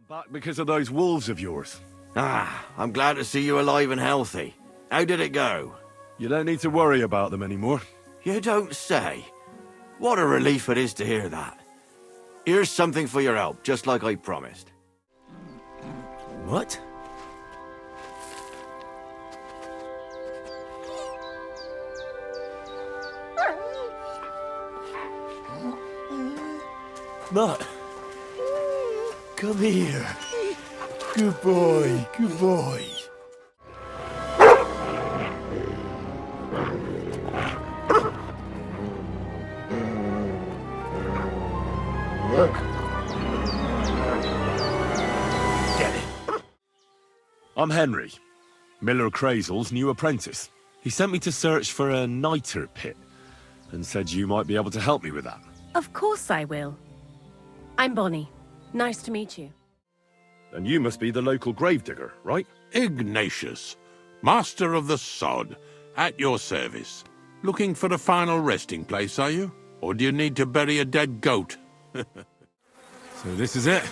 Back because of those wolves of yours. Ah, I'm glad to see you alive and healthy. How did it go? You don't need to worry about them anymore. You don't say. What a relief it is to hear that. Here's something for your help, just like I promised. What? Nut, come here. Good boy, good boy. Get it. I'm Henry, Miller Crazel's new apprentice. He sent me to search for a niter pit and said you might be able to help me with that. Of course I will. I'm Bonnie. Nice to meet you. And you must be the local gravedigger, right? Ignatius, master of the sod, at your service. Looking for a final resting place, are you? Or do you need to bury a dead goat? So this is it.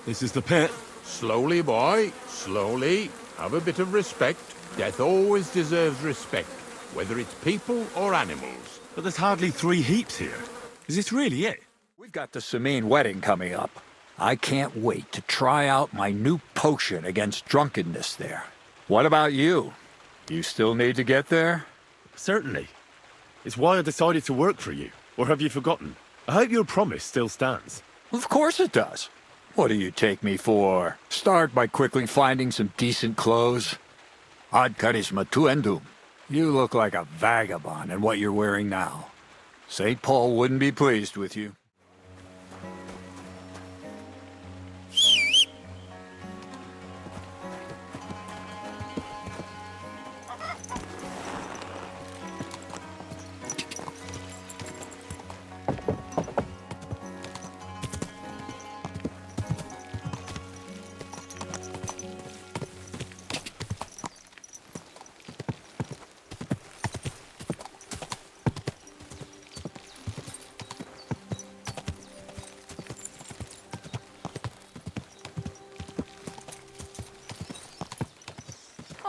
This is the pit. Slowly, boy, slowly. Have a bit of respect. Death always deserves respect, whether it's people or animals. But there's hardly 3 heaps here. Is this really it? We've got the Samine wedding coming up. I can't wait to try out my new potion against drunkenness there. What about you? You still need to get there? Certainly. It's why I decided to work for you. Or have you forgotten? I hope your promise still stands. Of course it does. What do you take me for? Start by quickly finding some decent clothes. Ad charisma tuendum. You look like a vagabond in what you're wearing now. St. Paul wouldn't be pleased with you.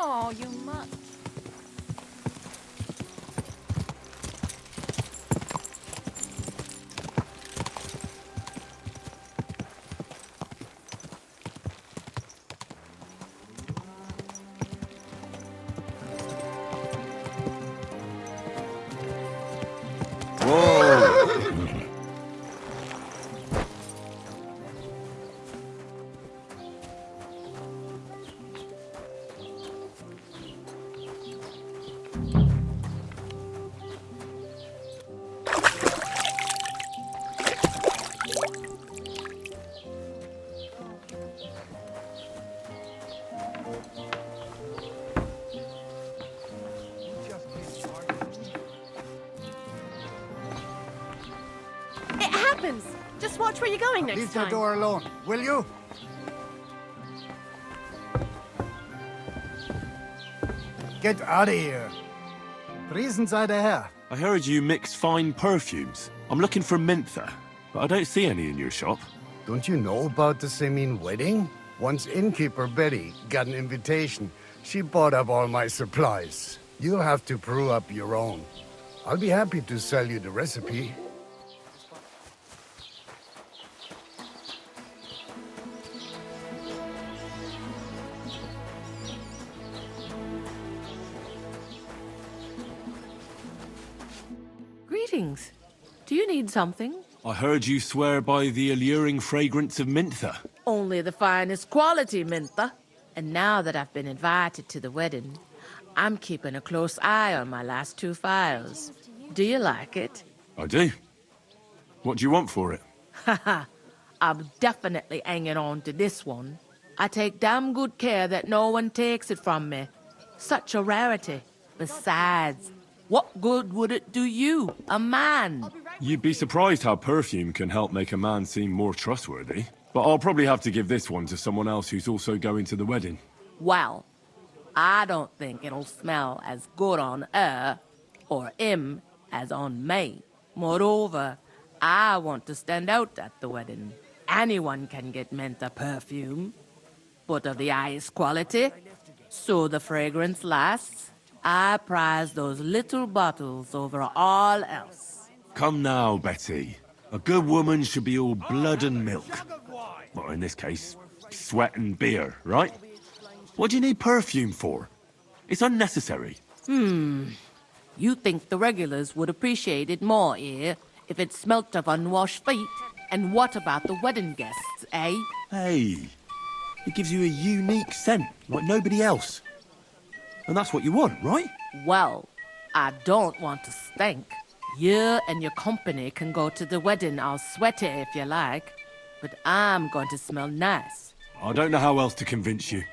Oh, you must. It happens. Just watch where you're going next Leave time. the door alone, will you? Get out of here. Riesen sei der Herr. I heard you mix fine perfumes. I'm looking for mentha, but I don't see any in your shop. Don't you know about the Semin wedding? Once innkeeper Betty got an invitation. She bought up all my supplies. You'll have to brew up your own. I'll be happy to sell you the recipe. Greetings. Do you need something? I heard you swear by the alluring fragrance of mentha. Only the finest quality, Mintha. And now that I've been invited to the wedding, I'm keeping a close eye on my last 2 files. Do you like it? I do. What do you want for it? Haha, I'm definitely hanging on to this one. I take damn good care that no one takes it from me. Such a rarity. Besides, what good would it do you, a man? You'd be surprised how perfume can help make a man seem more trustworthy. But I'll probably have to give this one to someone else who's also going to the wedding. Well, I don't think it'll smell as good on her or him as on me. Moreover, I want to stand out at the wedding. Anyone can get mentha perfume, but of the highest quality, so the fragrance lasts. I prize those little bottles over all else. Come now, Betty. A good woman should be all blood and milk. Well, in this case, sweat and beer, right? What do you need perfume for? It's unnecessary. You think the regulars would appreciate it more here if it smelt of unwashed feet? And what about the wedding guests, eh? Hey, it gives you a unique scent, like nobody else. And that's what you want, right? Well, I don't want to stink. You and your company can go to the wedding all sweaty if you like, but I'm going to smell nice. I don't know how else to convince you.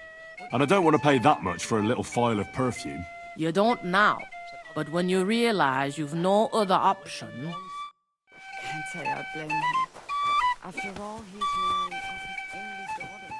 And I don't want to pay that much for a little phial of perfume. You don't now, but when you realize you've no other option... Can't say I blame him. After all, he's married off his only daughter.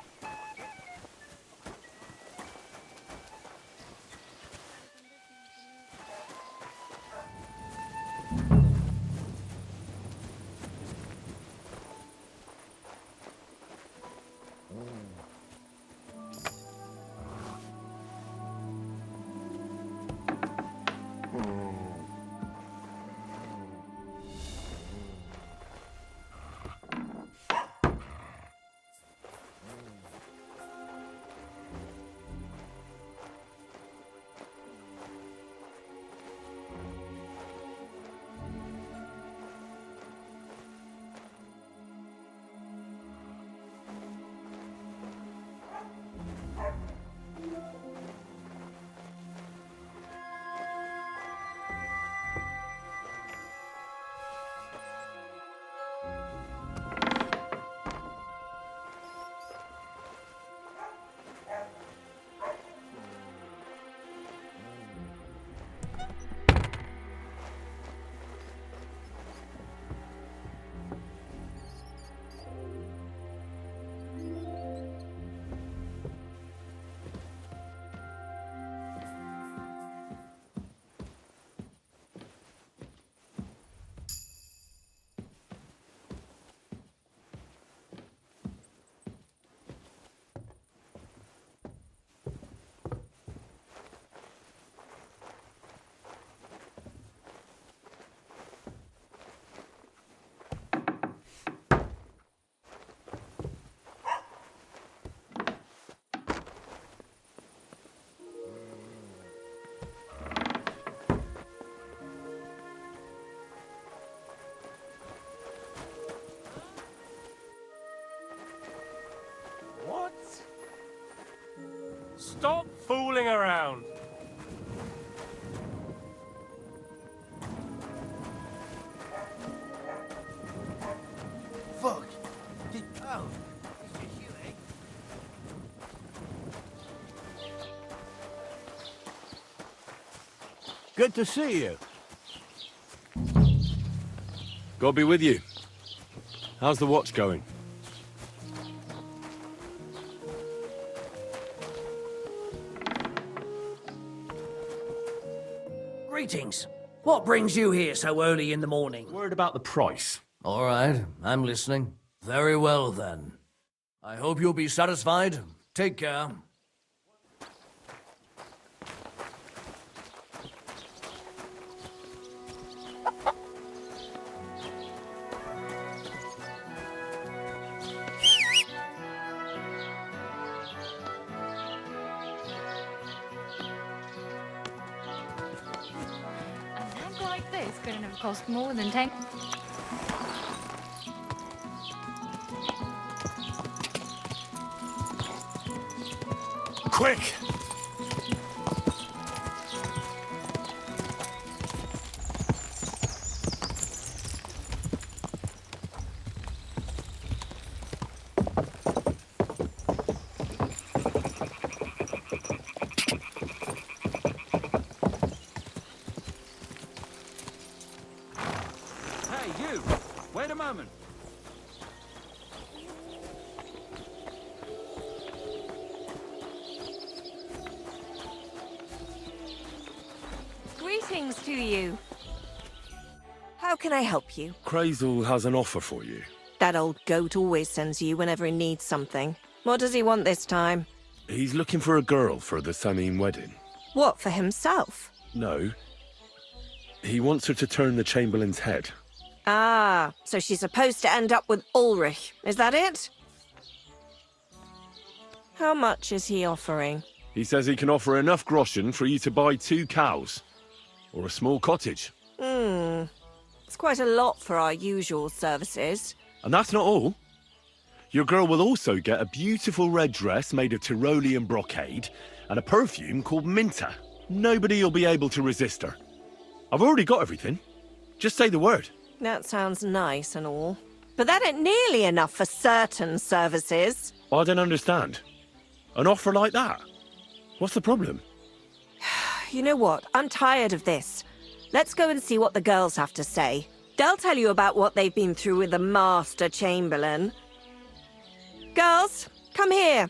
What? Stop fooling around. Fuck! Oh, it's just you, eh? Good to see you. God be with you. How's the watch going? Greetings. What brings you here so early in the morning? Worried about the price. All right, I'm listening. Very well, then. I hope you'll be satisfied. Take care. A lamp like this couldn't have cost more than 10. Quick! Hey, you! Wait a moment. Greetings to you. How can I help you? Crazel has an offer for you. That old goat always sends you whenever he needs something. What does he want this time? He's looking for a girl for the Samine wedding. What, for himself? No. He wants her to turn the Chamberlain's head. Ah, so she's supposed to end up with Ulrich. Is that it? How much is he offering? He says he can offer enough groschen for you to buy 2 cows. Or a small cottage. It's quite a lot for our usual services. And that's not all. Your girl will also get a beautiful red dress made of Tyrolean brocade and a perfume called Minta. Nobody will be able to resist her. I've already got everything. Just say the word. That sounds nice and all. But that ain't nearly enough for certain services. I don't understand. An offer like that? What's the problem? You know what? I'm tired of this. Let's go and see what the girls have to say. They'll tell you about what they've been through with the Master Chamberlain. Girls, come here.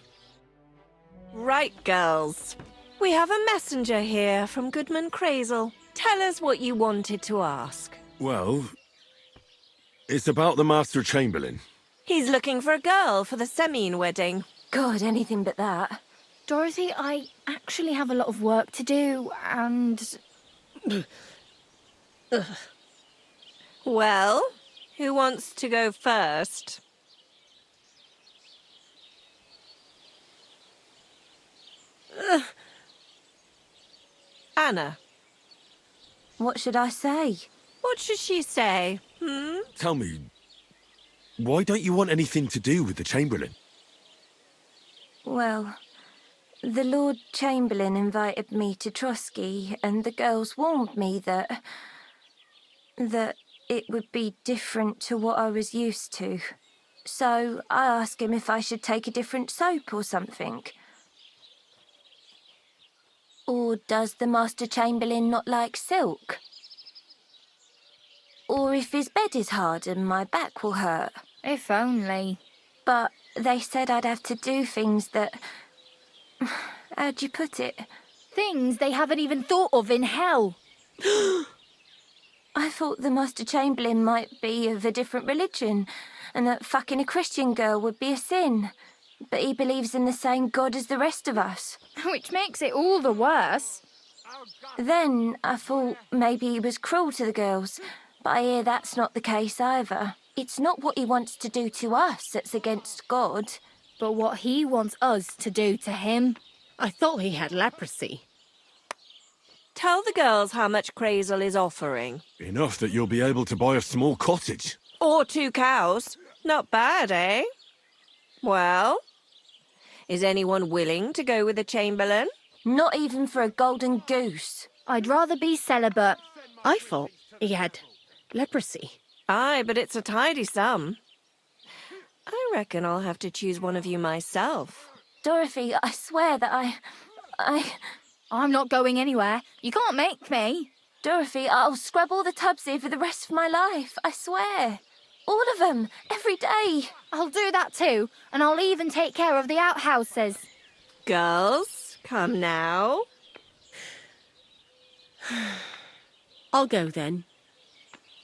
Right, girls. We have a messenger here from Goodman Crazel. Tell us what you wanted to ask. Well, it's about the Master Chamberlain. He's looking for a girl for the Semine wedding. God, anything but that. Dorothy, I actually have a lot of work to do, and... Well, who wants to go first? Anna. What should I say? What should she say? Tell me, why don't you want anything to do with the Chamberlain? Well, the Lord Chamberlain invited me to Trotsky, and the girls warned me that it would be different to what I was used to. So I asked him if I should take a different soap or something. Or does the Master Chamberlain not like silk? Or if his bed is hard and my back will hurt. If only. But they said I'd have to do things that... How'd you put it? Things they haven't even thought of in hell. I thought the Master Chamberlain might be of a different religion, and that fucking a Christian girl would be a sin. But he believes in the same God as the rest of us. Which makes it all the worse. Then I thought maybe he was cruel to the girls, but I hear that's not the case either. It's not what he wants to do to us that's against God. But what he wants us to do to him. I thought he had leprosy. Tell the girls how much Crazel is offering. Enough that you'll be able to buy a small cottage. Or 2 cows. Not bad, eh? Well, is anyone willing to go with the Chamberlain? Not even for a golden goose. I'd rather be celibate. I thought he had leprosy. Aye, but it's a tidy sum. I reckon I'll have to choose one of you myself. Dorothy, I swear that I'm not going anywhere. You can't make me. Dorothy, I'll scrub all the tubs here for the rest of my life. I swear. All of them. Every day. I'll do that too. And I'll even take care of the outhouses. Girls, come now. I'll go then.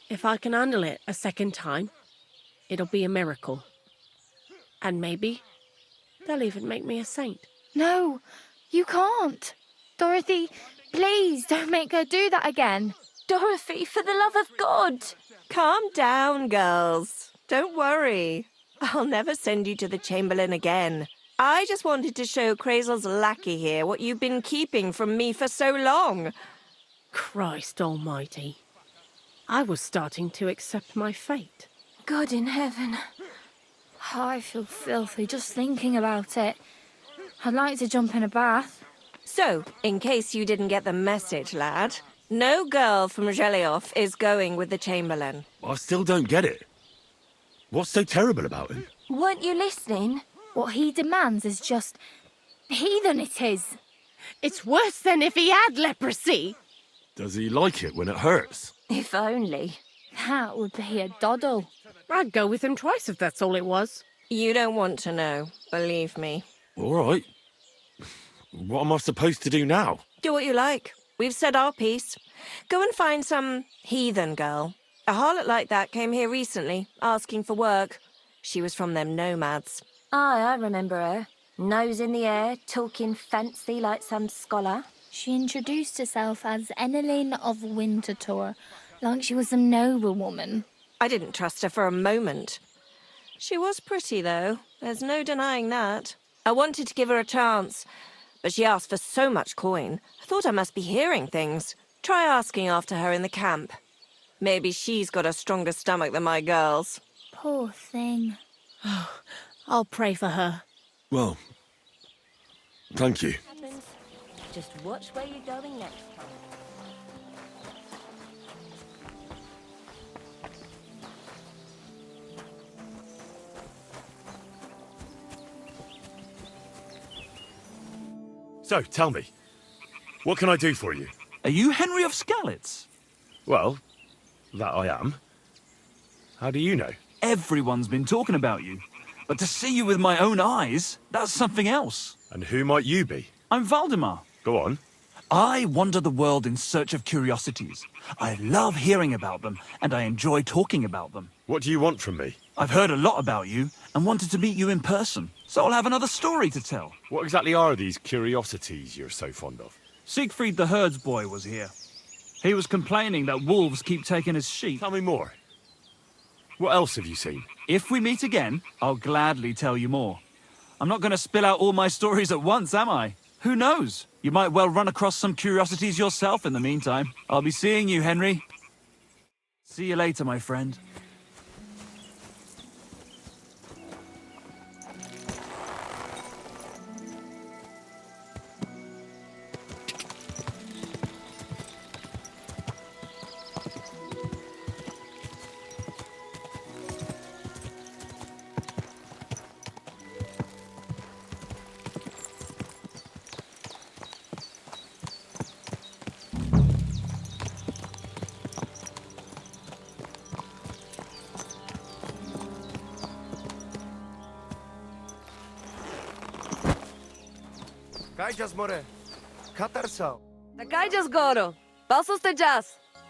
If I can handle it a second time, it'll be a miracle. And maybe they'll even make me a saint. No, you can't. Dorothy, please don't make her do that again. Dorothy, for the love of God. Calm down, girls. Don't worry. I'll never send you to the Chamberlain again. I just wanted to show Crazel's lackey here what you've been keeping from me for so long. Christ almighty. I was starting to accept my fate. God in heaven. I feel filthy just thinking about it. I'd like to jump in a bath. So, in case you didn't get the message, lad, no girl from Zheleov is going with the Chamberlain. I still don't get it. What's so terrible about him? Weren't you listening? What he demands is just... heathen it is. It's worse than if he had leprosy. Does he like it when it hurts? If only. That would be a doddle. I'd go with him twice if that's all it was. You don't want to know, believe me. All right. What am I supposed to do now? Do what you like. We've said our piece. Go and find some heathen girl. A harlot like that came here recently, asking for work. She was from them nomads. Aye, I remember her. Nose in the air, talking fancy like some scholar. She introduced herself as Emmeline of Winterthur, like she was some noblewoman. I didn't trust her for a moment. She was pretty, though. There's no denying that. I wanted to give her a chance, but she asked for so much coin. I thought I must be hearing things. Try asking after her in the camp. Maybe she's got a stronger stomach than my girls. Poor thing. I'll pray for her. Well, thank you. Just watch where you're going next time. So, tell me, what can I do for you? Are you Henry of Skalitz? Well, that I am. How do you know? Everyone's been talking about you. But to see you with my own eyes, that's something else. And who might you be? I'm Valdemar. Go on. I wander the world in search of curiosities. I love hearing about them, and I enjoy talking about them. What do you want from me? I've heard a lot about you, and wanted to meet you in person, so I'll have another story to tell. What exactly are these curiosities you're so fond of? Siegfried the herdsboy was here. He was complaining that wolves keep taking his sheep. Tell me more. What else have you seen? If we meet again, I'll gladly tell you more. I'm not going to spill out all my stories at once, am I? Who knows? You might well run across some curiosities yourself in the meantime. I'll be seeing you, Henry. See you later, my friend.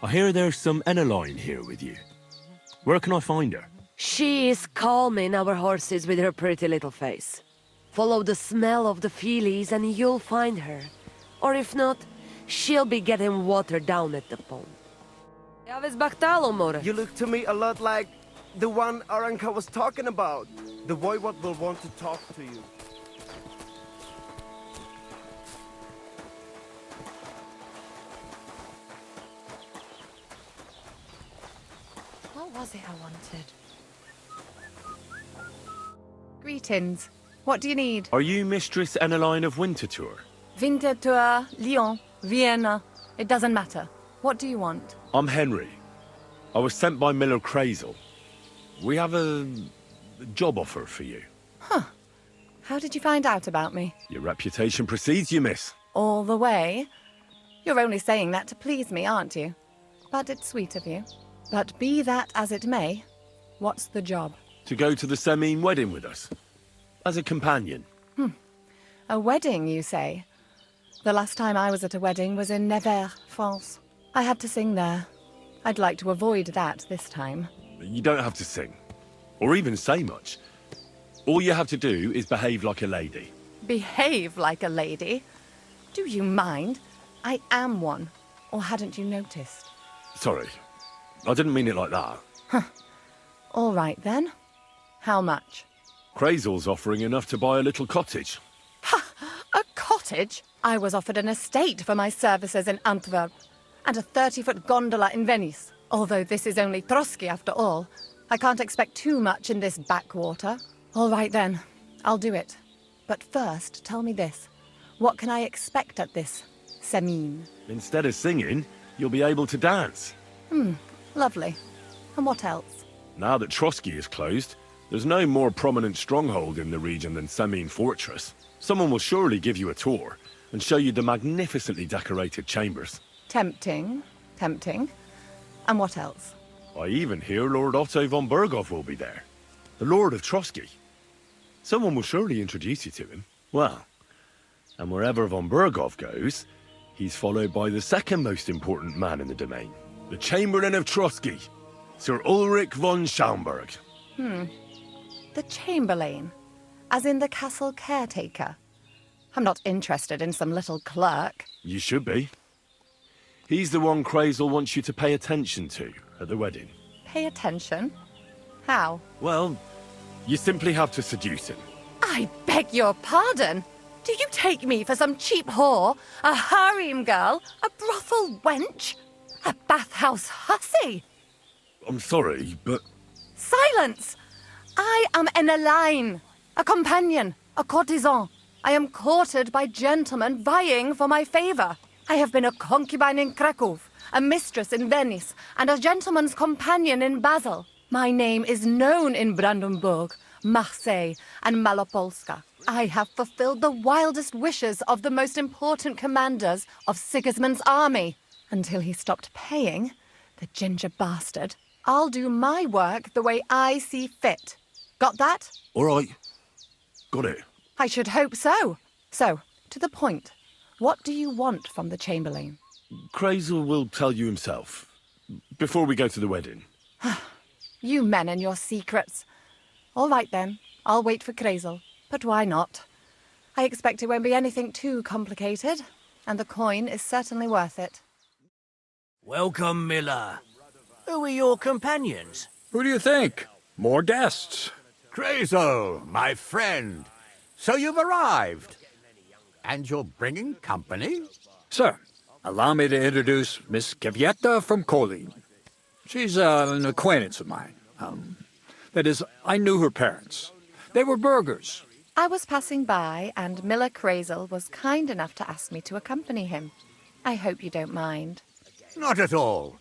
I hear there's some Eneline here with you. Where can I find her? She is calming our horses with her pretty little face. Follow the smell of the feelies and you'll find her. Or if not, she'll be getting water down at the pond. You look to me a lot like the one Aranka was talking about. The voivod will want to talk to you. What was it I wanted? Greetings. What do you need? Are you Mistress Eneline of Winterthur? Winterthur, Lyon, Vienna. It doesn't matter. What do you want? I'm Henry. I was sent by Miller Crazel. We have a job offer for you. Huh. How did you find out about me? Your reputation precedes you, miss. All the way? You're only saying that to please me, aren't you? But it's sweet of you. But be that as it may, what's the job? To go to the Semine wedding with us. As a companion. A wedding, you say? The last time I was at a wedding was in Nevers, France. I had to sing there. I'd like to avoid that this time. You don't have to sing. Or even say much. All you have to do is behave like a lady. Behave like a lady? Do you mind? I am one. Or hadn't you noticed? Sorry. I didn't mean it like that. All right, then. How much? Crazel's offering enough to buy a little cottage. A cottage? I was offered an estate for my services in Antwerp, and a 30-foot gondola in Venice. Although this is only Trotsky after all, I can't expect too much in this backwater. All right, then. I'll do it. But first, tell me this. What can I expect at this Semine? Instead of singing, you'll be able to dance. Lovely. And what else? Now that Trotsky is closed, there's no more prominent stronghold in the region than Semine Fortress. Someone will surely give you a tour and show you the magnificently decorated chambers. Tempting. Tempting. And what else? I even hear Lord Otto von Berghoff will be there. The Lord of Trotsky. Someone will surely introduce you to him. Well, and wherever von Berghoff goes, he's followed by the second most important man in the domain. The Chamberlain of Trotsky, Sir Ulrich von Schaumburg. The Chamberlain, as in the castle caretaker. I'm not interested in some little clerk. You should be. He's the one Crazel wants you to pay attention to at the wedding. Pay attention? How? Well, you simply have to seduce him. I beg your pardon. Do you take me for some cheap whore, a harem girl, a brothel wench, a bathhouse hussy? I'm sorry, but... Silence! I am an Elaine, a companion, a courtesan. I am courted by gentlemen vying for my favor. I have been a concubine in Krakow, a mistress in Venice, and a gentleman's companion in Basel. My name is known in Brandenburg, Marseille, and Malopolska. I have fulfilled the wildest wishes of the most important commanders of Sigismund's army. Until he stopped paying, the ginger bastard, I'll do my work the way I see fit. Got that? All right. Got it. I should hope so. So, to the point. What do you want from the Chamberlain? Crazel will tell you himself. Before we go to the wedding. You men and your secrets. All right then, I'll wait for Crazel. But why not? I expect it won't be anything too complicated, and the coin is certainly worth it. Welcome, Miller. Who are your companions? Who do you think? More guests. Crazel, my friend. So you've arrived. And you're bringing company? Sir, allow me to introduce Miss Kvieta from Kolin. She's an acquaintance of mine. That is, I knew her parents. They were burghers. I was passing by, and Miller Crazel was kind enough to ask me to accompany him. I hope you don't mind. Not at all.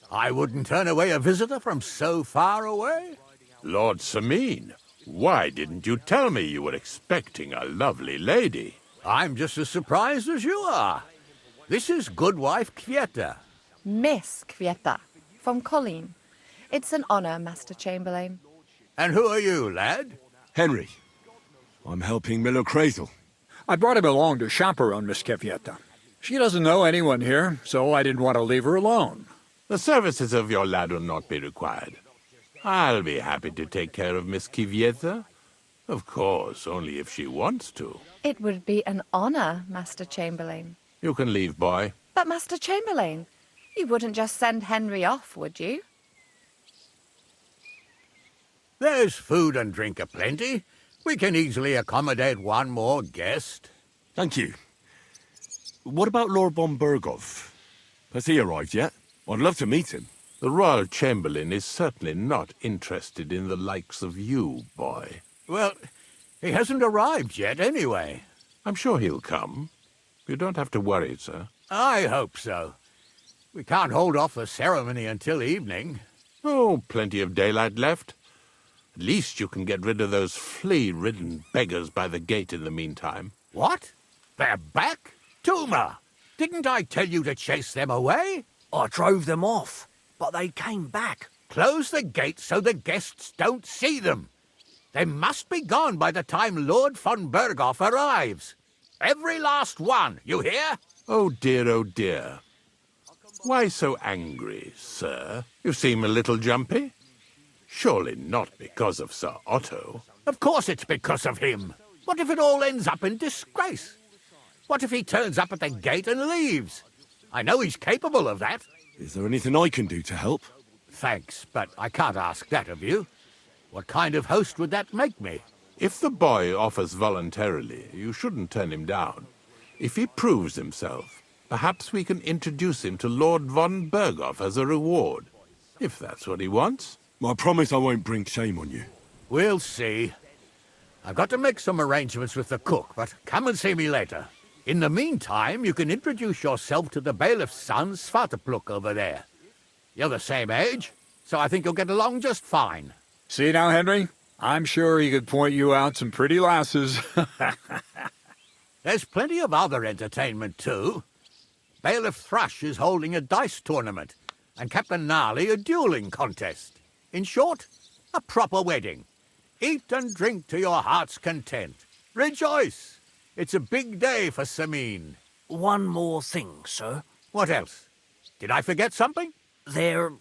I wouldn't turn away a visitor from so far away. Lord Samine, why didn't you tell me you were expecting a lovely lady? I'm just as surprised as you are. This is Goodwife Kvieta. Miss Kvieta, from Colleen. It's an honor, Master Chamberlain. And who are you, lad? Henry. I'm helping Miller Crazel. I brought him along to chaperone Miss Kvieta. She doesn't know anyone here, so I didn't want to leave her alone. The services of your lad will not be required. I'll be happy to take care of Miss Kvieta. Of course, only if she wants to. It would be an honor, Master Chamberlain. You can leave, boy. But, Master Chamberlain, you wouldn't just send Henry off, would you? There's food and drink aplenty. We can easily accommodate one more guest. Thank you. What about Lord von Berghoff? Has he arrived yet? I'd love to meet him. The Royal Chamberlain is certainly not interested in the likes of you, boy. Well, he hasn't arrived yet anyway. I'm sure he'll come. You don't have to worry, sir. I hope so. We can't hold off the ceremony until evening. Oh, plenty of daylight left. At least you can get rid of those flea-ridden beggars by the gate in the meantime. What? They're back? Tuma! Didn't I tell you to chase them away? I drove them off, but they came back. Close the gate so the guests don't see them. They must be gone by the time Lord von Berghoff arrives. Every last one, you hear? Oh dear, oh dear. Why so angry, sir? You seem a little jumpy. Surely not because of Sir Otto. Of course it's because of him. What if it all ends up in disgrace? What if he turns up at the gate and leaves? I know he's capable of that. Is there anything I can do to help? Thanks, but I can't ask that of you. What kind of host would that make me? If the boy offers voluntarily, you shouldn't turn him down. If he proves himself, perhaps we can introduce him to Lord von Berghoff as a reward. If that's what he wants. I promise I won't bring shame on you. We'll see. I've got to make some arrangements with the cook, but come and see me later. In the meantime, you can introduce yourself to the bailiff's son, Svartepluk, over there. You're the same age, so I think you'll get along just fine. See now, Henry? I'm sure he could point you out some pretty lasses. There's plenty of other entertainment, too. Bailiff Thrush is holding a dice tournament, and Captain Gnarly a dueling contest. In short, a proper wedding. Eat and drink to your heart's content. Rejoice! It's a big day for Samine. One more thing, sir. What else? Did I forget something? They're,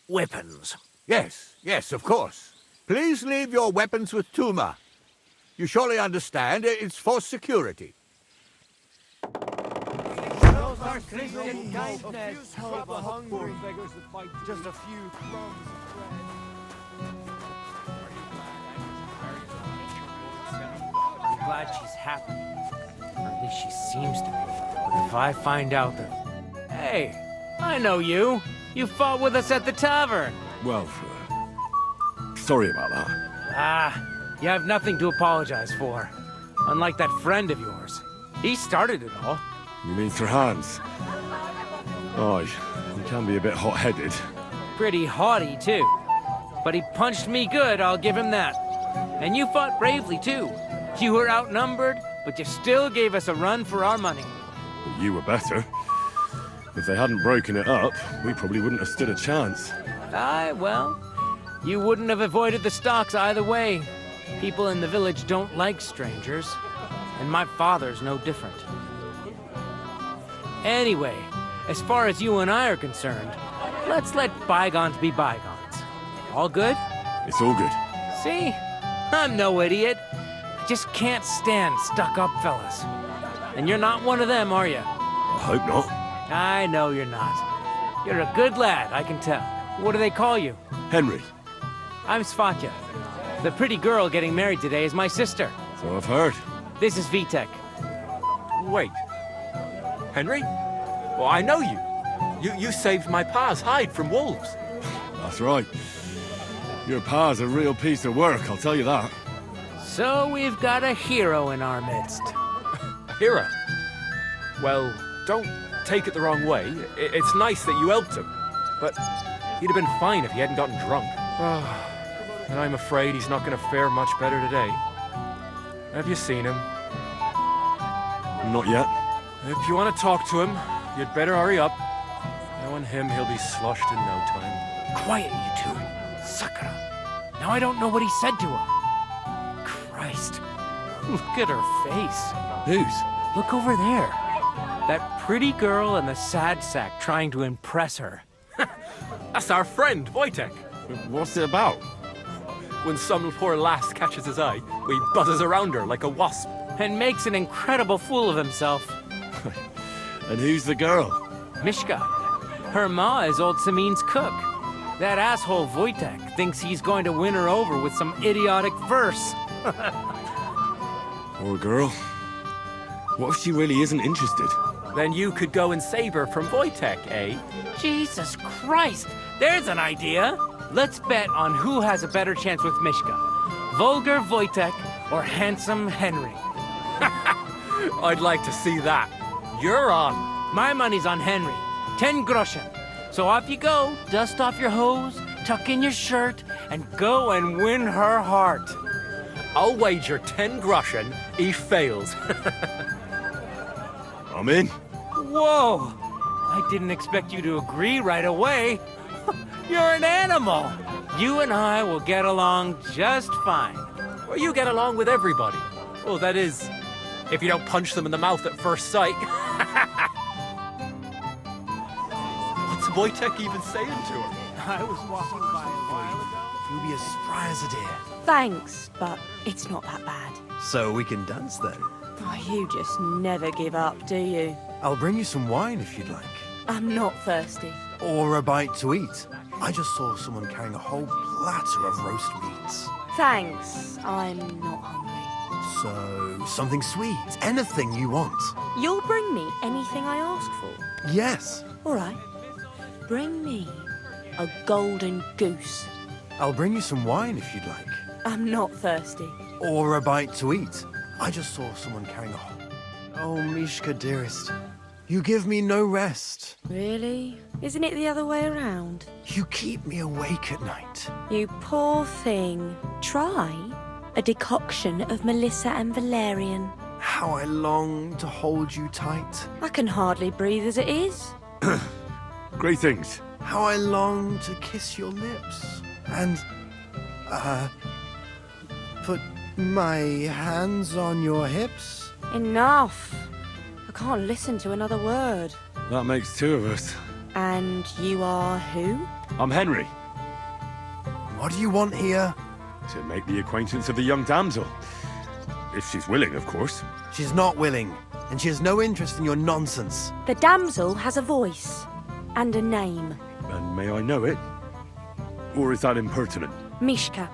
weapons. Yes, of course. Please leave your weapons with Tuma. You surely understand it's for security. Just a few crumbs of I'm glad she's happy. Or at least she seems to be. But if I find out that... Hey, I know you. You fought with us at the tavern. Well, sorry about that. Ah, you have nothing to apologize for. Unlike that friend of yours. He started it all. You mean Sir Hans? Oh, he can be a bit hot-headed. Pretty haughty, too. But he punched me good, I'll give him that. And you fought bravely, too. You were outnumbered, but you still gave us a run for our money. You were better. If they hadn't broken it up, we probably wouldn't have stood a chance. Aye, well, you wouldn't have avoided the stocks either way. People in the village don't like strangers. And my father's no different. Anyway, as far as you and I are concerned, let's let bygones be bygones. All good? It's all good. See? I'm no idiot. I just can't stand stuck-up fellas. And you're not one of them, are you? I hope not. I know you're not. You're a good lad, I can tell. What do they call you? Henry. I'm Svatya. The pretty girl getting married today is my sister. So I've heard. This is Vitek. Wait. Henry? Well, I know you. You saved my pa's hide from wolves. That's right. Your pa's a real piece of work, I'll tell you that. So we've got a hero in our midst. A hero? Well, don't take it the wrong way. It's nice that you helped him. But he'd have been fine if he hadn't gotten drunk. And I'm afraid he's not going to fare much better today. Have you seen him? Not yet. If you want to talk to him, you'd better hurry up. Knowing him, he'll be sloshed in no time. Quiet, you two. Sakura. Now I don't know what he said to her. Christ. Look at her face. Whose? Look over there. That pretty girl and the sad sack trying to impress her. That's our friend, Wojtek. What's it about? When some poor lass catches his eye, he buzzes around her like a wasp. And makes an incredible fool of himself. And who's the girl? Mishka. Her ma is old Samin's cook. That asshole Wojtek thinks he's going to win her over with some idiotic verse. Poor girl. What if she really isn't interested? Then you could go and save her from Wojtek, eh? Jesus Christ! There's an idea! Let's bet on who has a better chance with Mishka. Vulgar Wojtek or handsome Henry. I'd like to see that. You're on. My money's on Henry. 10 groschen. So off you go, dust off your hose, tuck in your shirt, and go and win her heart. I'll wager 10 groschen he fails. I'm in. Whoa! I didn't expect you to agree right away. You're an animal. You and I will get along just fine. Well, you get along with everybody. Well, that is, if you don't punch them in the mouth at first sight. What's Wojtek even saying to her? I was walking by a while ago. You'll be as spry as a deer. Thanks, but it's not that bad. So we can dance then. Oh, you just never give up, do you? I'll bring you some wine if you'd like. I'm not thirsty. Or a bite to eat. I just saw someone carrying a whole platter of roast meats. Thanks, I'm not hungry. So, something sweet. Anything you want. You'll bring me anything I ask for? Yes. All right. Bring me a golden goose. I'll bring you some wine if you'd like. I'm not thirsty. Or a bite to eat. I just saw someone carrying a whole... Oh, Mishka, dearest. You give me no rest. Really? Isn't it the other way around? You keep me awake at night. You poor thing. Try a decoction of Melissa and valerian. How I long to hold you tight. I can hardly breathe as it is. Greetings. How I long to kiss your lips. And, put my hands on your hips. Enough. I can't listen to another word. That makes two of us. And you are who? I'm Henry. What do you want here? To make the acquaintance of the young damsel. If she's willing, of course. She's not willing, and she has no interest in your nonsense. The damsel has a voice and a name. And may I know it? Or is that impertinent? Mishka.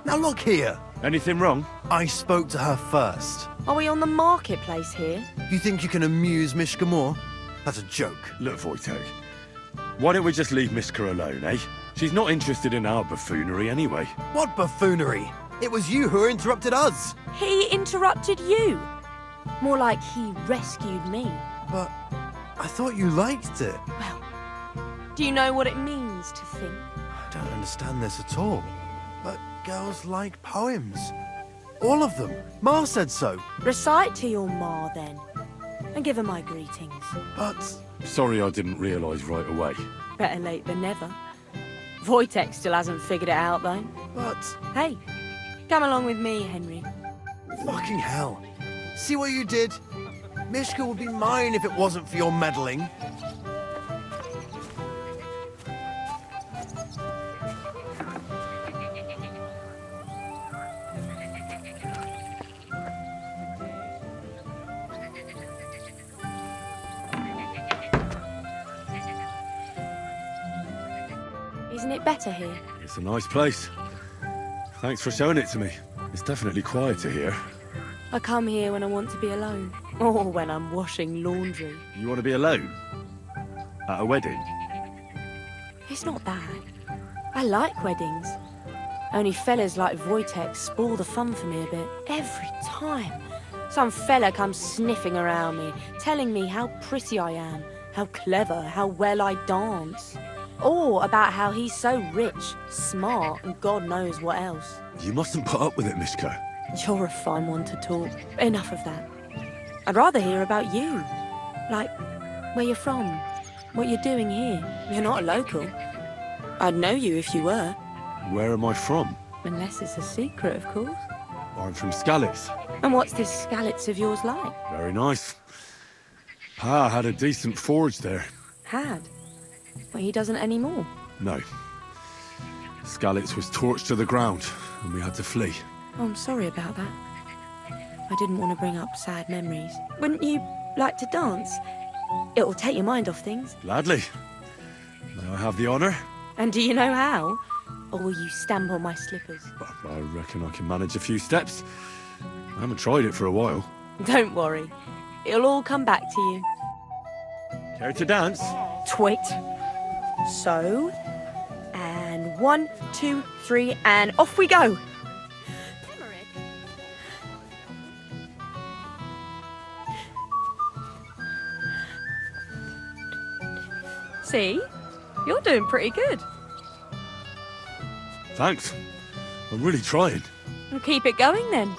Now look here. Anything wrong? I spoke to her first. Are we on the marketplace here? You think you can amuse Mishka more? That's a joke. Look, Wojtek, why don't we just leave Mishka alone, eh? She's not interested in our buffoonery anyway. What buffoonery? It was you who interrupted us. He interrupted you. More like he rescued me. But I thought you liked it. Well, do you know what it means to think? I don't understand this at all. But girls like poems. All of them. Ma said so. Recite to your ma, then. And give her my greetings. But... Sorry I didn't realise right away. Better late than never. Wojtek still hasn't figured it out, though. But... Hey, come along with me, Henry. Fucking hell. See what you did? Mishka would be mine if it wasn't for your meddling. Isn't it better here? It's a nice place. Thanks for showing it to me. It's definitely quieter here. I come here when I want to be alone. Or when I'm washing laundry. You want to be alone? At a wedding? It's not that. I like weddings. Only fellas like Wojtek spoil the fun for me a bit. Every time. Some fella comes sniffing around me, telling me how pretty I am, how clever, how well I dance. Or about how he's so rich, smart, and God knows what else. You mustn't put up with it, Mishka. You're a fine one to talk. Enough of that. I'd rather hear about you. Like, where you're from, what you're doing here. You're not a local. I'd know you if you were. Where am I from? Unless it's a secret, of course. I'm from Skalitz. And what's this Skalitz of yours like? Very nice. Pa had a decent forge there. Had? Well, he doesn't anymore. No. Skalitz was torched to the ground, and we had to flee. Oh, I'm sorry about that. I didn't want to bring up sad memories. Wouldn't you like to dance? It'll take your mind off things. Gladly. May I have the honour? And do you know how? Or will you stamp on my slippers? I reckon I can manage a few steps. I haven't tried it for a while. Don't worry. It'll all come back to you. Care to dance? Twit. So, and 1, 2, 3, and off we go. See? You're doing pretty good. Thanks. I'm really trying. We'll keep it going then.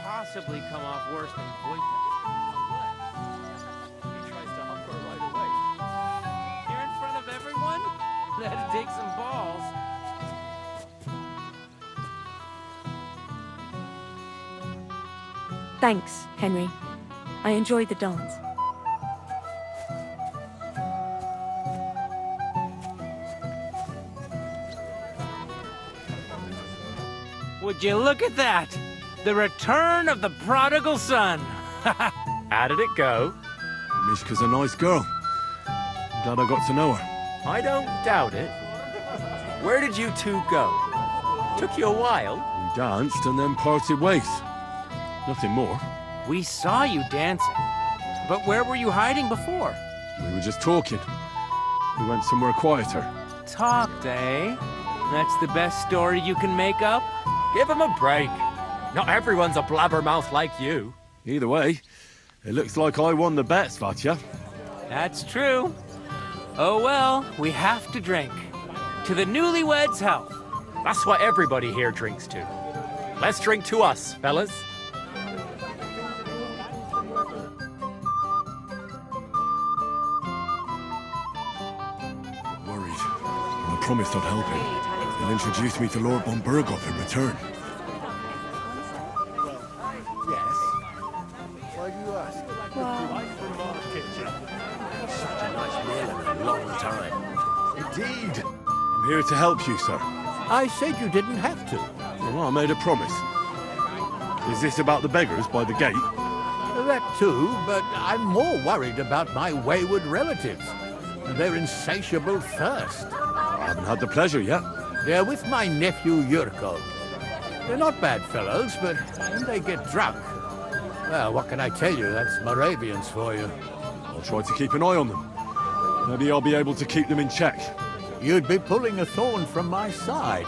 Possibly come off worse than Wojtek. He tries to hump her right away. Here in front of everyone? That'd take some balls. Thanks, Henry. I enjoyed the dance. Would you look at that? The return of the prodigal son. How did it go? Mishka's a nice girl. I'm glad I got to know her. I don't doubt it. Where did you two go? Took you a while. We danced and then parted ways. Nothing more. We saw you dancing. But where were you hiding before? We were just talking. We went somewhere quieter. Talked, eh? That's the best story you can make up? Give him a break. Not everyone's a blabbermouth like you. Either way, it looks like I won the bet, Svatya. That's true. Oh well, we have to drink. To the newlyweds' health. That's what everybody here drinks to. Let's drink to us, fellas. I'm worried. I promised I'd help him. He'll introduce me to Lord von Berghoff in return. Why do you ask? Such a nice meal in a long time. Indeed. I'm here to help you, sir. I said you didn't have to. Well, I made a promise. Is this about the beggars by the gate? That too, but I'm more worried about my wayward relatives and their insatiable thirst. I haven't had the pleasure yet. They're with my nephew Yurko. They're not bad fellows, but when they get drunk, well, what can I tell you? That's Moravians for you. I'll try to keep an eye on them. Maybe I'll be able to keep them in check. You'd be pulling a thorn from my side.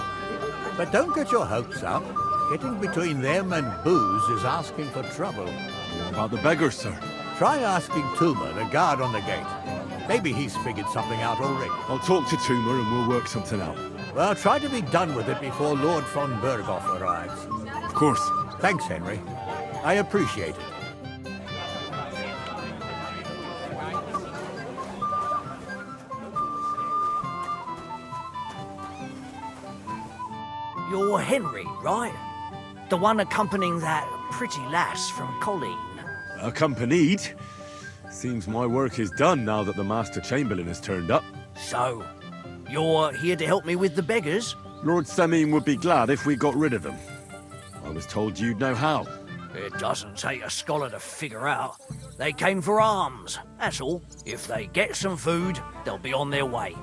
But don't get your hopes up. Getting between them and booze is asking for trouble. What about the beggars, sir? Try asking Tuma, the guard on the gate. Maybe he's figured something out already. I'll talk to Tuma and we'll work something out. Well, try to be done with it before Lord von Berghoff arrives. Of course. Thanks, Henry. I appreciate it. You're Henry, right? The one accompanying that pretty lass from Colleen. Accompanied? Seems my work is done now that the Master Chamberlain has turned up. So, you're here to help me with the beggars? Lord Semine would be glad if we got rid of them. I was told you'd know how. It doesn't take a scholar to figure out. They came for alms, that's all. If they get some food, they'll be on their way.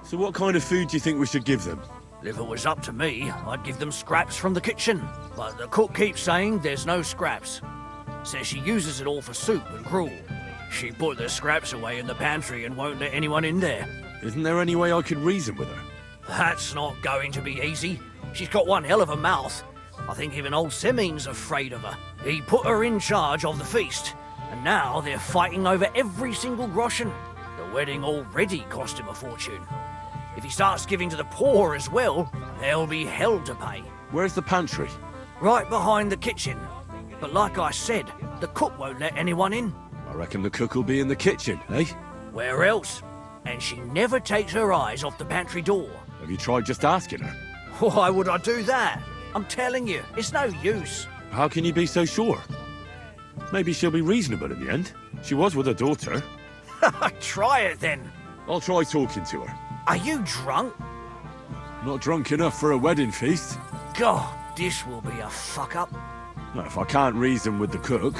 So what kind of food do you think we should give them? If it was up to me, I'd give them scraps from the kitchen. But the cook keeps saying there's no scraps. Says she uses it all for soup and gruel. She put the scraps away in the pantry and won't let anyone in there. Isn't there any way I could reason with her? That's not going to be easy. She's got one hell of a mouth. I think even old Semine's afraid of her. He put her in charge of the feast, and now they're fighting over every single groschen. The wedding already cost him a fortune. If he starts giving to the poor as well, there'll be hell to pay. Where's the pantry? Right behind the kitchen. But like I said, the cook won't let anyone in. I reckon the cook will be in the kitchen, eh? Where else? And she never takes her eyes off the pantry door. Have you tried just asking her? Why would I do that? I'm telling you, it's no use. How can you be so sure? Maybe she'll be reasonable in the end. She was with her daughter. Try it then. I'll try talking to her. Are you drunk? Not drunk enough for a wedding feast. God, this will be a fuck-up. Now, if I can't reason with the cook,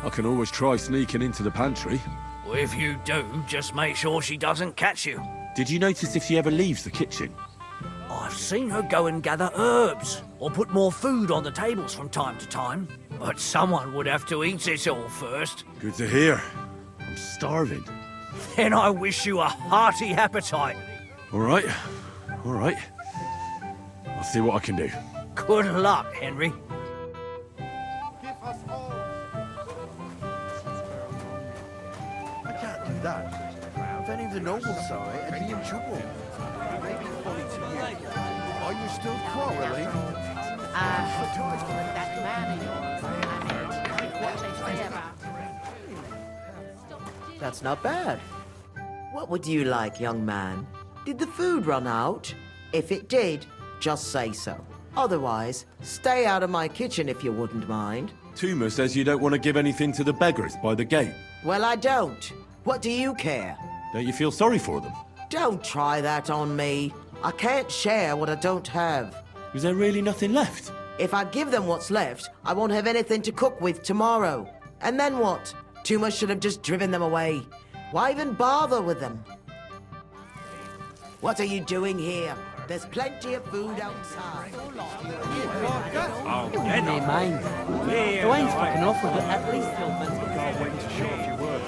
I can always try sneaking into the pantry. Well, if you do, just make sure she doesn't catch you. Did you notice if she ever leaves the kitchen? I've seen her go and gather herbs, or put more food on the tables from time to time. But someone would have to eat it all first. Good to hear. I'm starving. Then I wish you a hearty appetite. All right. All right. I'll see what I can do. Good luck, Henry. I can't do that. If any of the nobles saw it, I'd be in trouble. Maybe funny to you. Are you still quarreling? That man of yours, I mean, what they say about... That's not bad. What would you like, young man? Did the food run out? If it did, just say so. Otherwise, stay out of my kitchen if you wouldn't mind. Tuma says you don't want to give anything to the beggars by the gate. Well, I don't. What do you care? Don't you feel sorry for them? Don't try that on me. I can't share what I don't have. Is there really nothing left? If I give them what's left, I won't have anything to cook with tomorrow. And then what? Tuma should have just driven them away. Why even bother with them? What are you doing here? There's plenty of food outside. Oh, never mind. The wine's fucking awful, but at least they'll Can't wait to show off your work.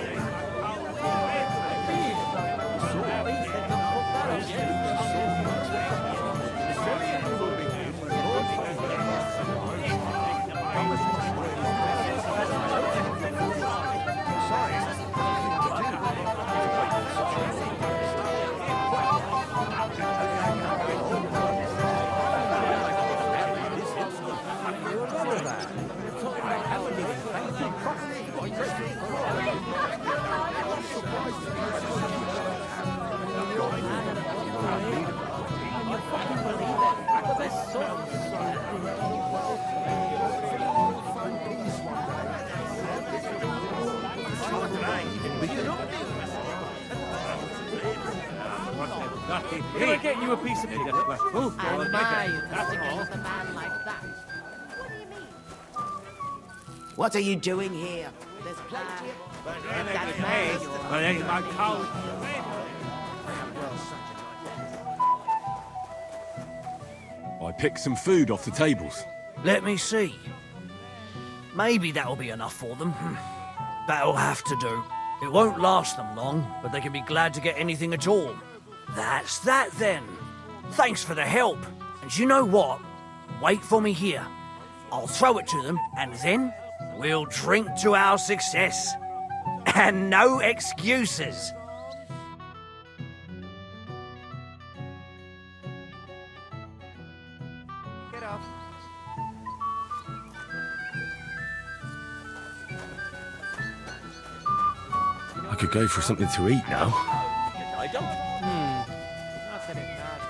Can I get you a piece of pizza? Oh, And my, you can stick it with a man like that. What are you doing here? There's plenty of... That man, But ain't my coat. I picked some food off the tables. Let me see. Maybe that'll be enough for them. That'll have to do. It won't last them long, but they can be glad to get anything at all. That's that then. Thanks for the help. And you know what? Wait for me here. I'll throw it to them, and then we'll drink to our success. And no excuses. Get up. I could go for something to eat now. I don't. Not that it matters.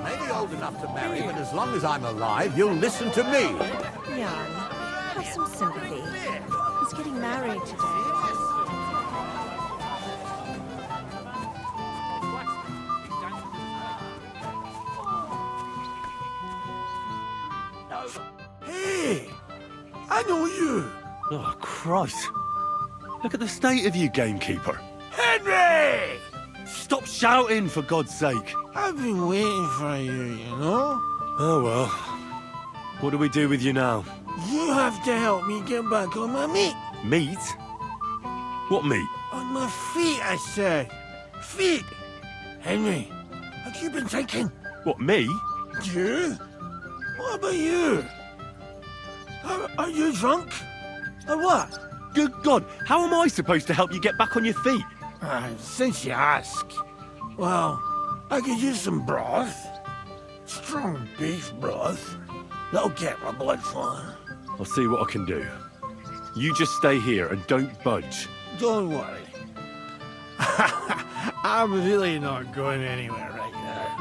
Maybe old enough to marry, but as long as I'm alive, you'll listen to me. Jan, have some sympathy. He's getting married today. Hey! I know you! Oh, Christ. Look at the state of you, gamekeeper. Henry! Stop shouting, for God's sake. I've been waiting for you, you know? Oh, well. What do we do with you now? You have to help me get back on my meat. Meat? What meat? On my feet, I said. Feet! Henry, have you been taken? What, me? You? What about you? Are you drunk? Or what? Good God, how am I supposed to help you get back on your feet? Since you ask. Well, I could use some broth. Strong beef broth. That'll get my blood flowing. I'll see what I can do. You just stay here and don't budge. Don't worry. I'm really not going anywhere right now.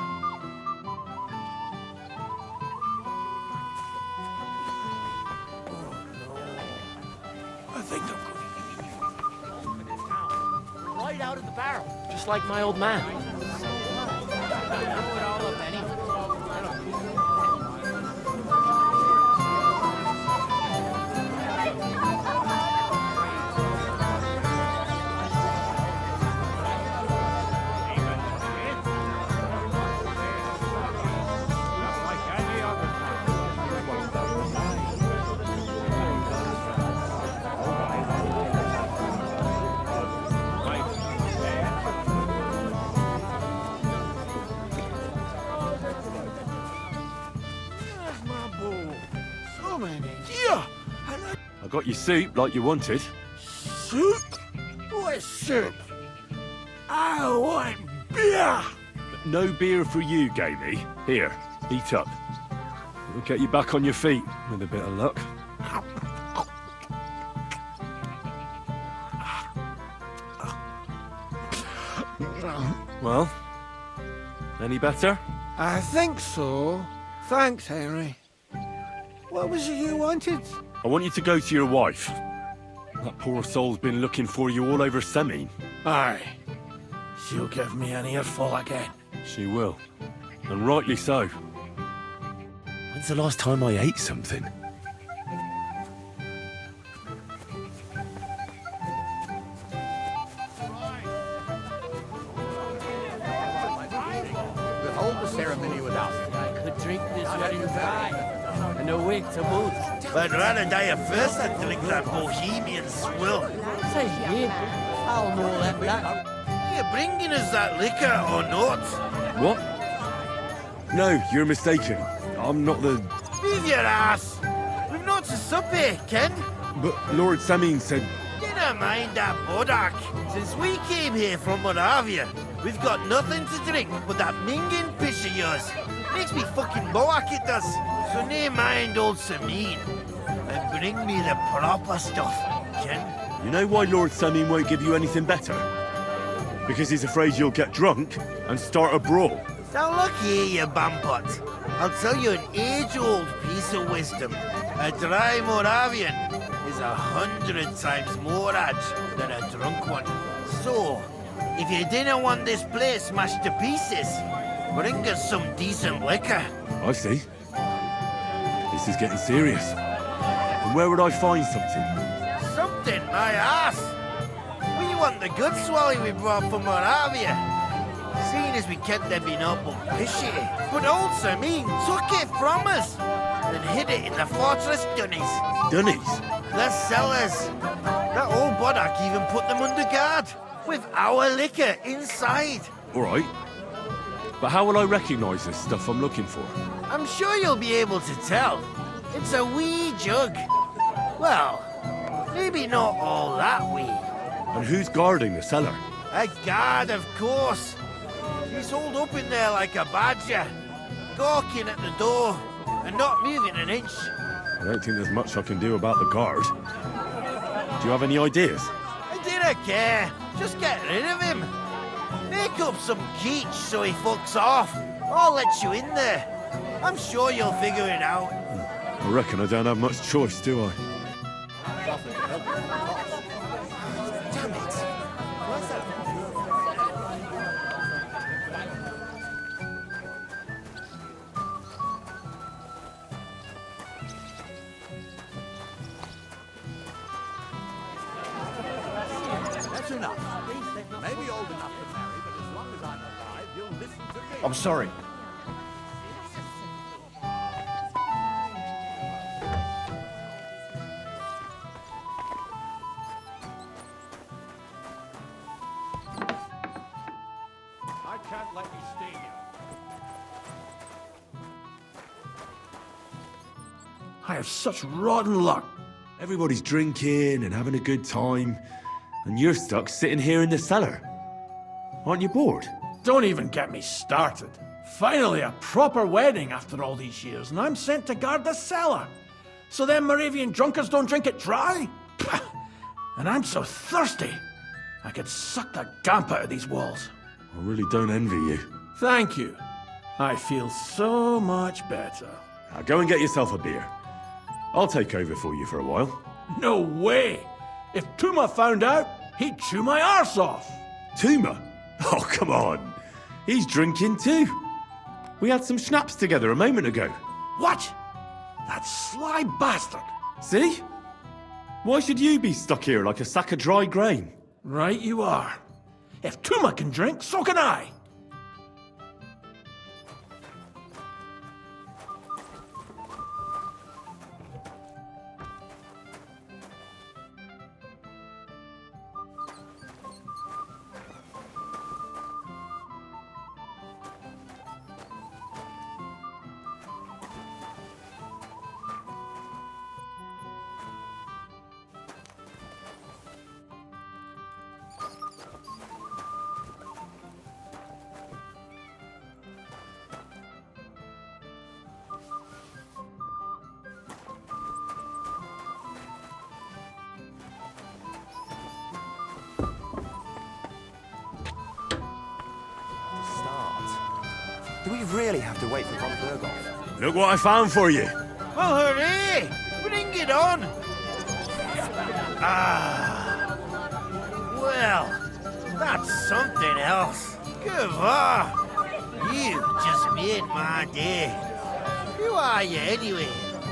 Oh no. I think I'm Right out of the barrel, just like my old man. Throw it all up anyway. I got your soup like you wanted. Soup? What soup? I want beer! No beer for you, Gamey. Here, eat up. We'll get you back on your feet with a bit of luck. Well, any better? I think so. Thanks, Henry. What was it you wanted? I want you to go to your wife. That poor soul's been looking for you all over Semine. Aye. She'll give me an earful again. She will. And rightly so. When's the last time I ate something? Hold the ceremony with us. I could drink this wedding dry and awake to boot. I'd rather die first than drink that Bohemian swill. Says you. I'll know that. Are you bringing us that liquor or not? What? No, you're mistaken. I'm not the... Leave your ass! We've not What's a supper, Ken? But Lord Samin said... Never mind that Bodak. Since we came here from Moravia, we've got nothing to drink but that minging piss of yours. Makes me fucking boak, it does. So never mind old Samin. And bring me the proper stuff, Ken. You know why Lord Samin won't give you anything better? Because he's afraid you'll get drunk and start a brawl. Now look here, you bampot. I'll tell you an age-old piece of wisdom. A dry Moravian is 100 times more edge than a drunk one. So, if you didn't want this place smashed to pieces, bring us some decent liquor. I see. This is getting serious. And where would I find something? Something, my ass. We want the good swally we brought from Moravia. Seeing as we kept them being up but fishy. But old Samin took it from us and hid it in the fortress dunnies. Dunnies? The cellars. That old Bodak even put them under guard with our liquor inside. All right. But how will I recognise this stuff I'm looking for? I'm sure you'll be able to tell. It's a wee jug. Well, maybe not all that wee. And who's guarding the cellar? A guard, of course. He's holed up in there like a badger, gawking at the door and not moving an inch. I don't think there's much I can do about the guard. Do you have any ideas? I didn't care. Just get rid of him. Make up some geech so he fucks off. I'll let you in there. I'm sure you'll figure it out. I reckon I don't have much choice, do I? Damn it. Where's that? That's enough. Maybe old enough to marry, but as long as I'm alive, you'll listen to me. I'm sorry. I can't let you stay here. I have such rotten luck. Everybody's drinking and having a good time, and you're stuck sitting here in the cellar. Aren't you bored? Don't even get me started. Finally, a proper wedding after all these years, and I'm sent to guard the cellar. So them Moravian drunkards don't drink it dry? Pah! And I'm so thirsty. I could suck the gamp out of these walls. I really don't envy you. Thank you. I feel so much better. Now go and get yourself a beer. I'll take over for you for a while. No way! If Tuma found out, he'd chew my arse off. Tuma? Oh, come on. He's drinking too. We had some schnapps together a moment ago. What? That sly bastard. See? Why should you be stuck here like a sack of dry grain? Right you are. If Tuma can drink, so can I. Do we really have to wait for von Berghoff? Look what I found for you. Well, hooray! Bring it on! Ah. Well, that's something else. Gavar! You just made my day. Who are you anyway?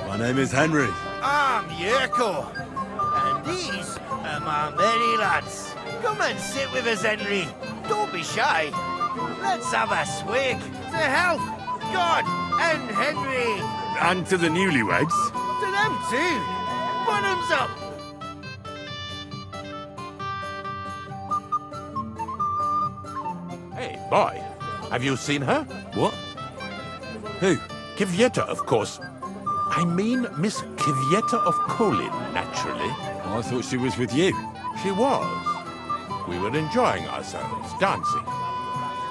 My name is Henry. I'm Yurko. And these are my merry lads. Come and sit with us, Henry. Don't be shy. Let's have a swig to health, God, and Henry. And to the newlyweds. To them too. Bottoms up. Hey, boy. Have you seen her? What? Who? Kvyetta, of course. I mean Miss Kvyetta of Kolin, naturally. I thought she was with you. She was. We were enjoying ourselves, dancing.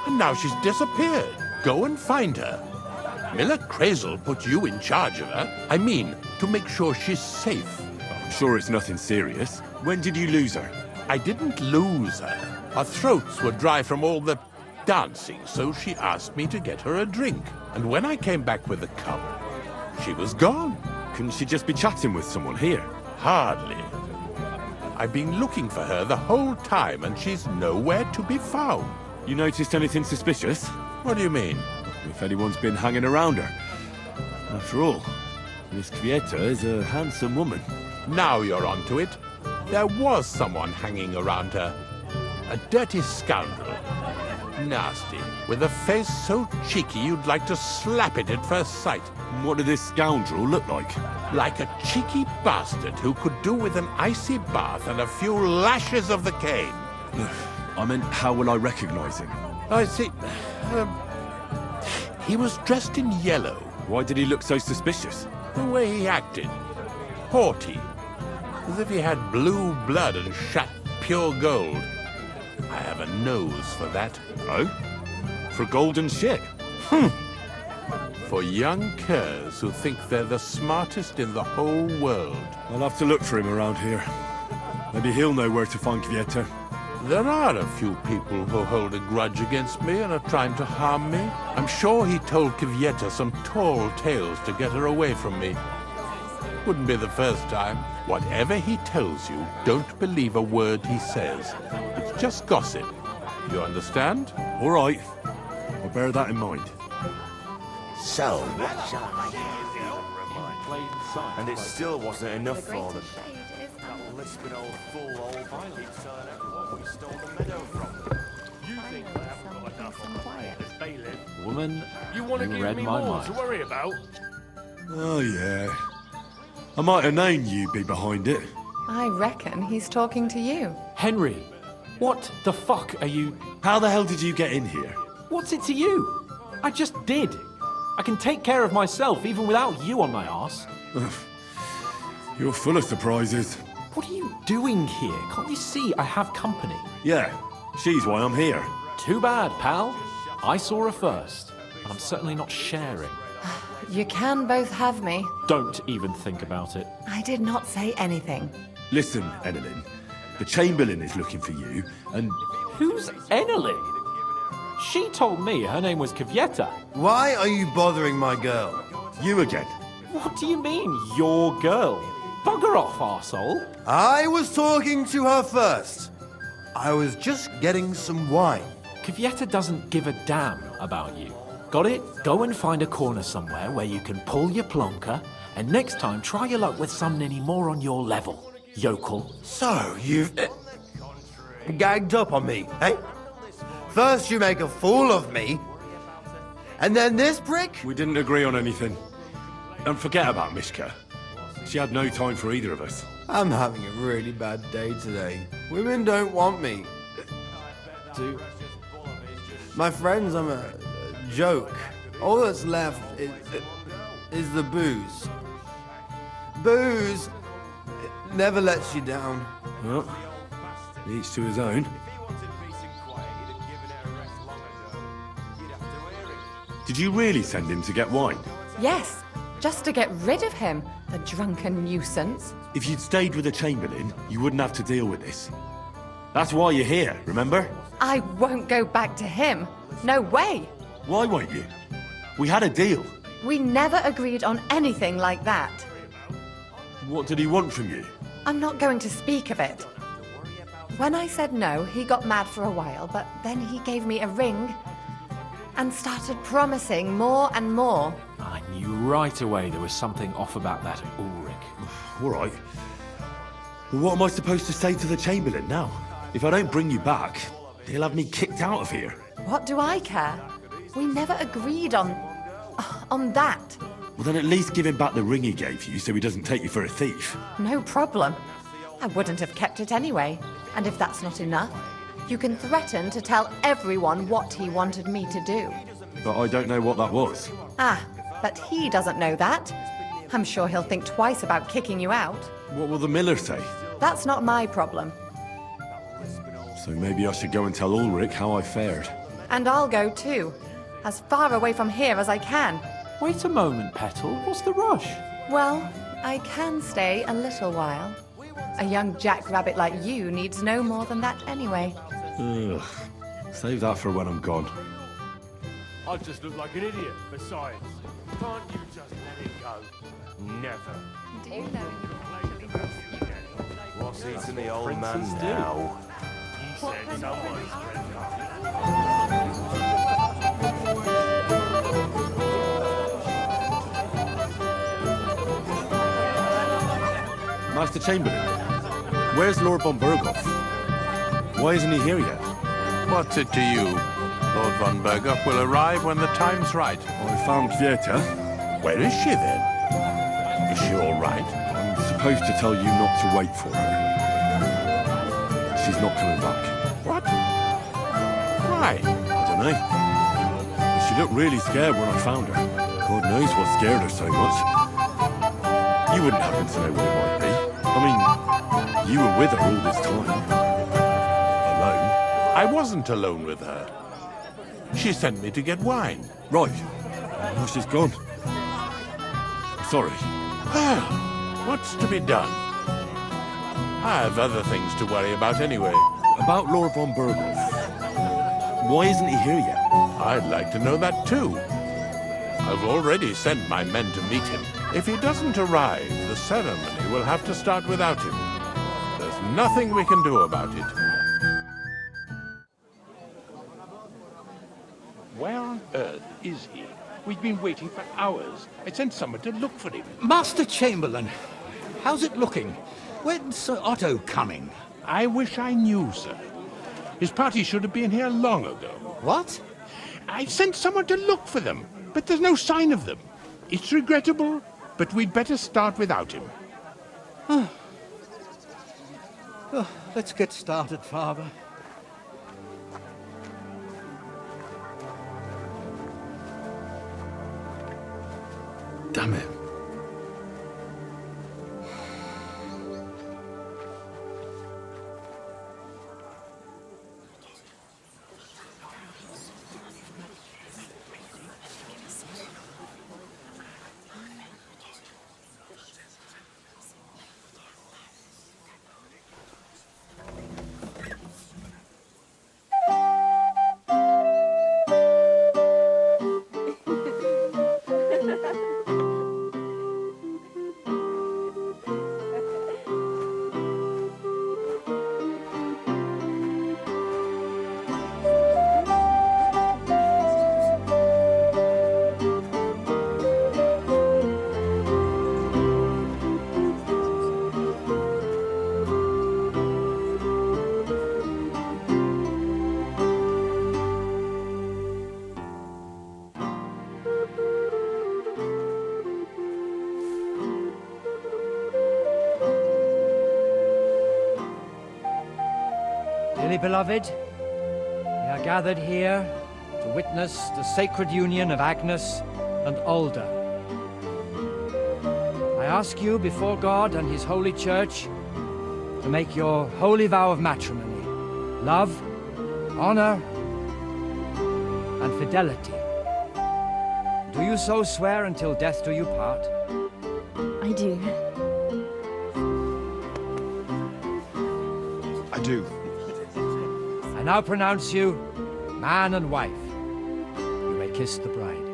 And now she's disappeared. Go and find her. Miller Crazel put you in charge of her. I mean, to make sure she's safe. I'm sure it's nothing serious. When did you lose her? I didn't lose her. Our throats were dry from all the dancing, so she asked me to get her a drink. And when I came back with the cup, she was gone. Couldn't she just be chatting with someone here? Hardly. I've been looking for her the whole time, and she's nowhere to be found. You noticed anything suspicious? What do you mean? If anyone's been hanging around her. After all, Miss Kvyetta is a handsome woman. Now you're onto it. There was someone hanging around her. A dirty scoundrel. Nasty. With a face so cheeky you'd like to slap it at first sight. What did this scoundrel look like? Like a cheeky bastard who could do with an icy bath and a few lashes of the cane. I meant, how will I recognize him? I see. He was dressed in yellow. Why did he look so suspicious? The way he acted. Haughty. As if he had blue blood and shat pure gold. I have a nose for that. Oh? For gold and shit? For young curs who think they're the smartest in the whole world. I'll have to look for him around here. Maybe he'll know where to find Kvyetta. There are a few people who hold a grudge against me and are trying to harm me. I'm sure he told Kvyetta some tall tales to get her away from me. Wouldn't be the first time. Whatever he tells you, don't believe a word he says. It's just gossip. You understand? All right. I'll bear that in mind. So, and it still wasn't enough for them. That lisping old fool, old Violet, telling everyone we stole the meadow from. You think I haven't got enough on the plate as bailiff? Woman, you read my mind. To worry about? Oh, yeah. I might have known you'd be behind it. I reckon he's talking to you. Henry, what the fuck are you... How the hell did you get in here? What's it to you? I just did. I can take care of myself even without you on my arse. You're full of surprises. What are you doing here? Can't you see I have company? Yeah, she's why I'm here. Too bad, pal. I saw her first, and I'm certainly not sharing. You can both have me. Don't even think about it. I did not say anything. Listen, Enelin, the Chamberlain is looking for you, and... Who's Enelin? She told me her name was Kvyetta. Why are you bothering my girl? You again. What do you mean, your girl? Bugger off, arsehole. I was talking to her first. I was just getting some wine. Kvyetta doesn't give a damn about you. Got it? Go and find a corner somewhere where you can pull your plonker, and next time try your luck with someone any more on your level, yokel. So, you've... gagged up on me, eh? First you make a fool of me, and then this prick? We didn't agree on anything. And forget about Mishka. She had no time for either of us. I'm having a really bad day today. Women don't want me. My friends, I'm a joke. All that's left is the booze. Booze never lets you down. Well, each to his own. Did you really send him to get wine? Yes, just to get rid of him, the drunken nuisance. If you'd stayed with the Chamberlain, you wouldn't have to deal with this. That's why you're here, remember? I won't go back to him. No way. Why won't you? We had a deal. We never agreed on anything like that. What did he want from you? I'm not going to speak of it. When I said no, he got mad for a while, but then he gave me a ring and started promising more and more. I knew right away there was something off about that Ulrich. All right. Well, what am I supposed to say to the Chamberlain now? If I don't bring you back, he'll have me kicked out of here. What do I care? We never agreed on that. Well, then at least give him back the ring he gave you so he doesn't take you for a thief. No problem. I wouldn't have kept it anyway. And if that's not enough, you can threaten to tell everyone what he wanted me to do. But I don't know what that was. Ah, but he doesn't know that. I'm sure he'll think twice about kicking you out. What will the miller say? That's not my problem. So maybe I should go and tell Ulrich how I fared. And I'll go too. As far away from here as I can. Wait a moment, Petal. What's the rush? Well, I can stay a little while. A young jackrabbit like you needs no more than that anyway. Ugh. Save that for when I'm gone. I just look like an idiot, besides. Can't you just let it go? Never. Do you know What's eating the old man now? He said someone's Master Chamberlain, where's Lord von Berghoff? Why isn't he here yet? What's it to you? Lord von Berghoff will arrive when the time's right. I found Vieta. Where is she then? Is she all right? I'm supposed to tell you not to wait for her. She's not coming back. What? Why? I don't know. She looked really scared when I found her. God knows what scared her so much. You wouldn't happen to know what it might be. I mean, you were with her all this time. Alone. I wasn't alone with her. She sent me to get wine. Right. Well, she's gone. Sorry. Well, what's to be done? I have other things to worry about anyway. About Lord von Berghoff. Why isn't he here yet? I'd like to know that too. I've already sent my men to meet him. If he doesn't arrive, the ceremony will have to start without him. There's nothing we can do about it. Where on earth is he? We've been waiting for hours. I sent someone to look for him. Master Chamberlain, how's it looking? When's Sir Otto coming? I wish I knew, sir. His party should have been here long ago. What? I sent someone to look for them, but there's no sign of them. It's regrettable, but we'd better start without him. Let's get started, Father. Damn it. Dearly beloved, we are gathered here to witness the sacred union of Agnes and Alda. I ask you before God and His holy church to make your holy vow of matrimony, love, honor, and fidelity. Do you so swear until death do you part? I do. I do. I now pronounce you man and wife. You may kiss the bride.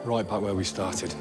Right back where we started.